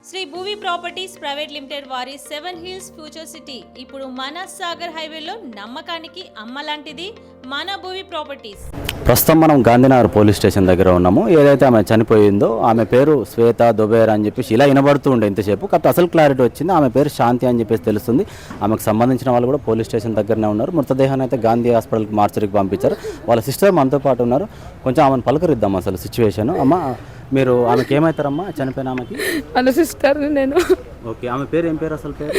Shri Bhuvi properties private limited వారి 7 hills future city ఇప్పుడు మన సాగర్ హైవేలో నమ్మకానికి అమ్మలాంటిది మన భూవి ప్రాపర్టీస్. ప్రస్తుతం మనం గాంధీనగర్ పోలీస్ స్టేషన్ దగ్గర ఉన్నాము. ఏదైతే ఆమె చనిపోయిందో ఆమె పేరు శ్వేత దుబేర్ అని చెప్పేసి ఇలా వినబడుతూ ఉండే ఇంతసేపు. కాకపోతే అసలు క్లారిటీ వచ్చింది, ఆమె పేరు శాంతి అని చెప్పేసి తెలుస్తుంది. ఆమెకు సంబంధించిన వాళ్ళు కూడా పోలీస్ స్టేషన్ దగ్గరనే ఉన్నారు. మృతదేహాన్ని అయితే గాంధీ హాస్పిటల్కి మార్చరికి పంపించారు. వాళ్ళ సిస్టర్ మనతో పాటు ఉన్నారు. కొంచెం ఆమెను పలకరిద్దాం అసలు సిచ్యువేషన్. అమ్మ, మీరు ఆమెకి ఏమవుతారమ్మా చనిపోయిన ఆమెకి? వాళ్ళ సిస్టర్ నేను. ఓకే, ఆమె పేరు ఏం పేరు అసలు పేరు?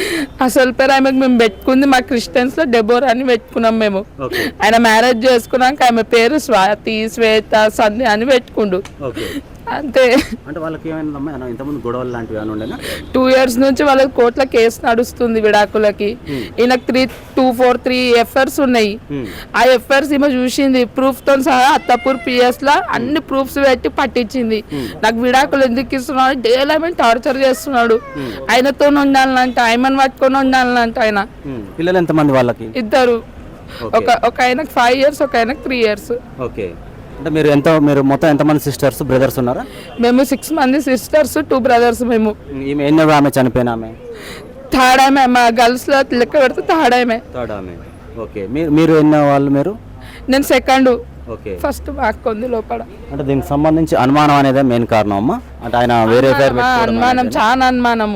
అసలు పేరు ఆమెకు మేము పెట్టుకుంది మా క్రిస్టియన్స్ లో డెబోర్ అని పెట్టుకున్నాం మేము. ఓకే, ఆయన మ్యారేజ్ చేసుకున్నాక ఆమె పేరు స్వాతి, శ్వేత, సంధ్య అని పెట్టుకుండు. ఓకే. అంతే. అంటే వాళ్ళకి ఏమైందమ్మా ఇంతకుముందు గొడవలు లాంటివి ఏమైనా ఉండేనా? 2 years నుంచి వాళ్ళకి కోర్టులో కేసు నడుస్తుంది విడాకులకి. ఈయనకు 243 ఎఫ్ఐఆర్స్ ఉన్నాయి. ఆ ఎఫ్ఐఆర్స్ ఈమె చూసింది ప్రూఫ్ తో సహా. అత్తపూర్ పిఎస్ లా అన్ని ప్రూఫ్స్ పెట్టి పట్టించింది. నాకు విడాకులు ఎందుకు ఇస్తున్నాడు, డేలో ఆమె టార్చర్ చేస్తున్నాడు. ఆయనతో ఉండాలంట, ఆయమని పట్టుకొని ఉండాలంట. ఆయన పిల్లలు ఎంతమంది వాళ్ళకి? 2. ఒక ఆయనకు 5 years, ఒక ఆయనకు 3 years. ఓకే. అంటే మీరు మొత్తం ఎంతమంది సిస్టర్స్ బ్రదర్స్ ఉన్నారా? మేము 6 మంది సిస్టర్స్, 2 brothers. మేము ఈమె ఎన్నో ఆమె చనిపోయిన ఆమె? థర్డ్ ఆమె. మా గర్ల్స్ లో లెక్క పెడితే థర్డ్ ఆమె. థర్డ్ ఆమె. ఓకే. మీరు ఎన్నో వాళ్ళు మీరు? నేను సెకండ్. ఓకే. ఫస్ట్ మా అక్క ఉంది లోపల. అంటే దీనికి సంబంధించి అనుమానం అనేది మెయిన్ కారణం అమ్మా? అంటే ఆయన వేరే అనుమానం, చాలా అనుమానం,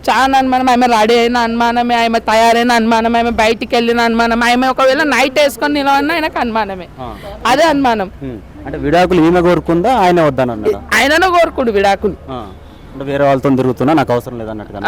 చాలా అనుమానం. ఆమె రెడీ అయిన అనుమానమే, ఆమె తయారైన అనుమానం, ఆమె బయటికి వెళ్ళిన అనుమానం, ఆమె ఒకవేళ నైట్ వేసుకొని నిలవన్నా ఆయనకు అనుమానమే. అదే అనుమానం. అంటే విడాకులు ఈమె కోరుకుందా ఆయన వద్దానన్నాడు? ఆయననే కోరుకుండు విడాకులు. అంటే వేరే వాళ్ళతో తిరుగుతున్నా నాకు అవసరం లేదన్నట్టుగా.